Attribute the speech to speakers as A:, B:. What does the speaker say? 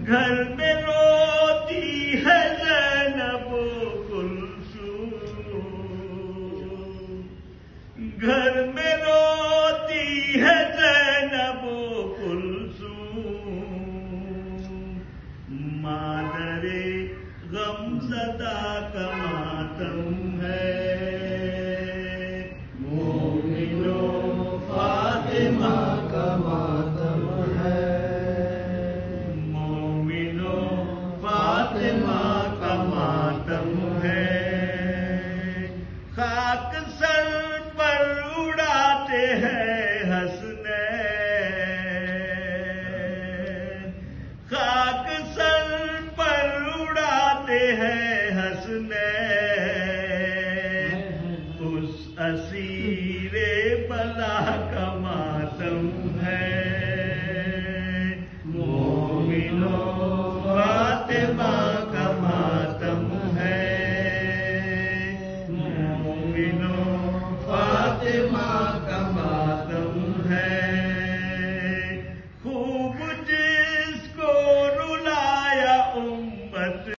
A: گھر میں روتی ہے زینب و کلثوم، گھر میں روتی ہے زینب و کلثوم، مادر غم زدہ کا ماتم ہے، مومنوں فاطمہ کا ماتم ہے، مومنوں فاطمہ کا ماتم ہے، خاک سر پر اڑاتے ہیں حسنین، خاک سر پر اڑاتے ہیں حسنین، اس اسیر بلا کا ماتم ہے، مومنوں